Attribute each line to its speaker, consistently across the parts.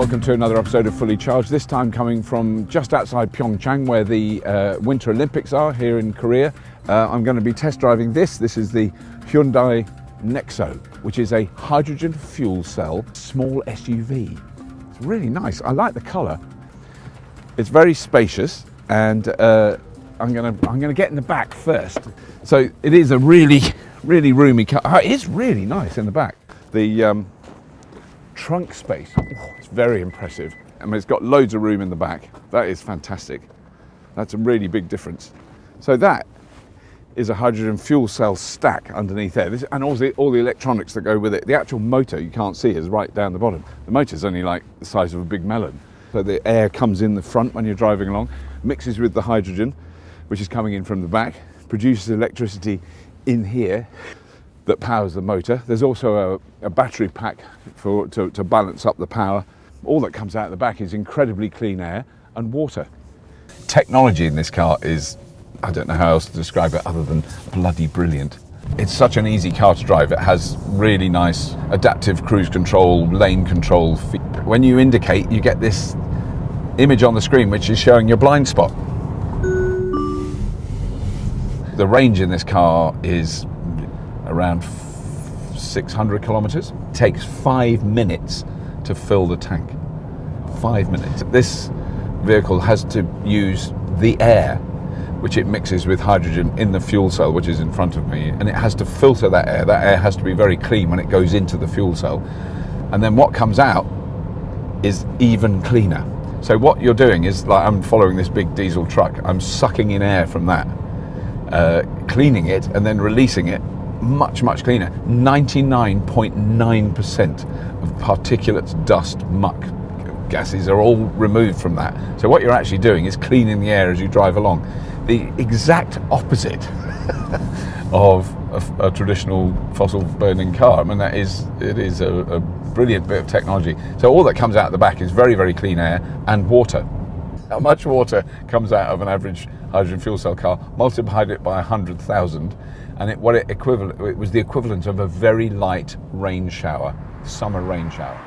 Speaker 1: welcome to another episode of Fully Charged, this time coming from just outside Pyeongchang, where the Winter Olympics are here in Korea. I'm going to be test driving this. This is the Hyundai Nexo, which is a hydrogen fuel cell small SUV. It's really nice. I like the colour. It's very spacious, and I'm going to get in the back first. So it is a really roomy car. Oh, it is really nice in the back. The trunk space, it's very impressive. I mean, it's got loads of room in the back. That is fantastic. That's a really big difference. So that is a hydrogen fuel cell stack underneath there, and all the electronics that go with it. The actual motor you can't see is right down the bottom. The motor's only like the size of a big melon. So the air comes in the front when you're driving along, mixes with the hydrogen, which is coming in from the back, produces electricity in here that powers the motor. There's also a battery pack to balance up the power. All that comes out of the back is incredibly clean air and water. Technology in this car is, I don't know how else to describe it other than bloody brilliant. It's such an easy car to drive. It has really nice adaptive cruise control, lane control. When you indicate, you get this image on the screen which is showing your blind spot. The range in this car is around 600 kilometers. It takes 5 minutes to fill the tank. 5 minutes. This vehicle has to use the air which it mixes with hydrogen in the fuel cell, which is in front of me, and it has to filter that air. That air has to be very clean when it goes into the fuel cell, and then what comes out is even cleaner. So what you're doing is, like, I'm following this big diesel truck, I'm sucking in air from that, cleaning it and then releasing it much cleaner. 99.9% of particulates, dust, muck, gases are all removed from that. So what you're actually doing is cleaning the air as you drive along. The exact opposite of a traditional fossil burning car. I mean, it is a brilliant bit of technology. So all that comes out the back is very clean air and water. How much water comes out of an average hydrogen fuel cell car? Multiplied it by 100,000, and it was the equivalent of a very light rain shower, summer rain shower.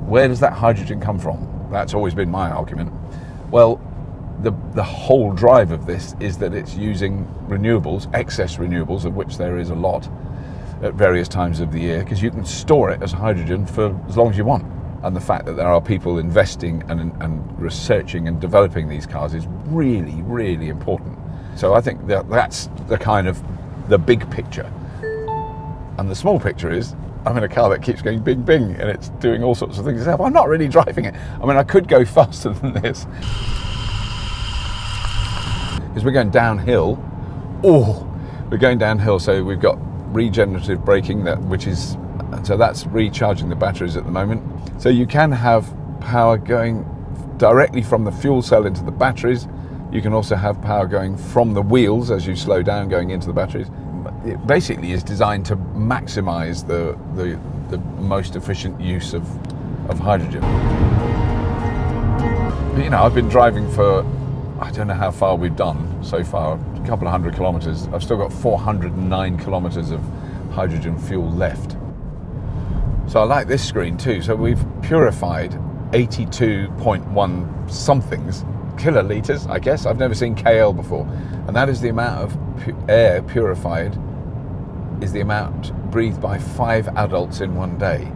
Speaker 1: Where does that hydrogen come from? That's always been my argument. Well, the whole drive of this is that it's using renewables, excess renewables, of which there is a lot at various times of the year, because you can store it as hydrogen for as long as you want. And the fact that there are people investing and researching and developing these cars is really important. So I think that's the kind of the big picture. And the small picture is, I'm in a car that keeps going bing bing and it's doing all sorts of things. I'm not really driving it. I mean, I could go faster than this. Because we're going downhill. We're going downhill, so we've got regenerative braking, so that's recharging the batteries at the moment. So you can have power going directly from the fuel cell into the batteries. You can also have power going from the wheels as you slow down, going into the batteries. It basically is designed to maximize the most efficient use of hydrogen. But, you know, I've been driving for, I don't know how far we've done so far, a couple of 100 kilometers. I've still got 409 kilometers of hydrogen fuel left. So I like this screen too. So we've purified 82.1 somethings kiloliters, I guess. I've never seen KL before. And that is the amount of air purified, is the amount breathed by 5 adults in one day.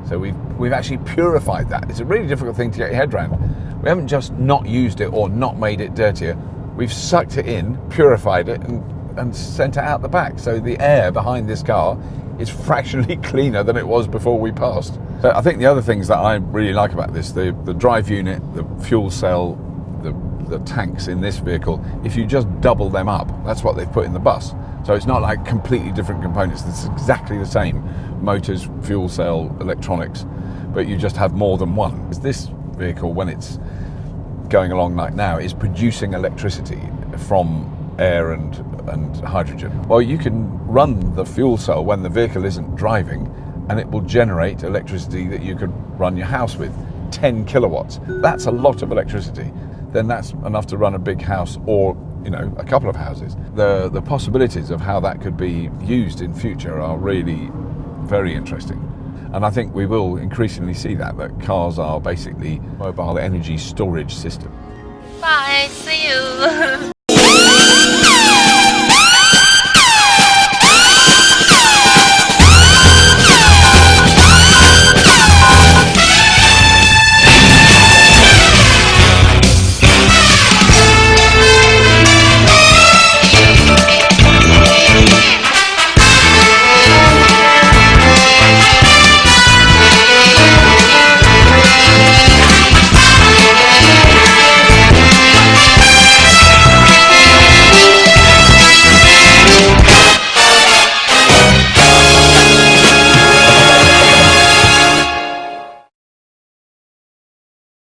Speaker 1: So we've actually purified that. It's a really difficult thing to get your head around. We haven't just not used it or not made it dirtier. We've sucked it in, purified it, and sent it out the back. So the air behind this car is fractionally cleaner than it was before we passed. So I think the other things that I really like about this, the drive unit, the fuel cell, the tanks in this vehicle, if you just double them up, that's what they've put in the bus. So it's not like completely different components. It's exactly the same. Motors, fuel cell, electronics, but you just have more than one. This vehicle, when it's going along like now, is producing electricity from air and hydrogen. Well, you can run the fuel cell when the vehicle isn't driving, and it will generate electricity that you could run your house with. 10 kilowatts. That's a lot of electricity. Then that's enough to run a big house, or, you know, a couple of houses. The possibilities of how that could be used in future are really very interesting. And I think we will increasingly see that cars are basically mobile energy storage system.
Speaker 2: Bye, see you.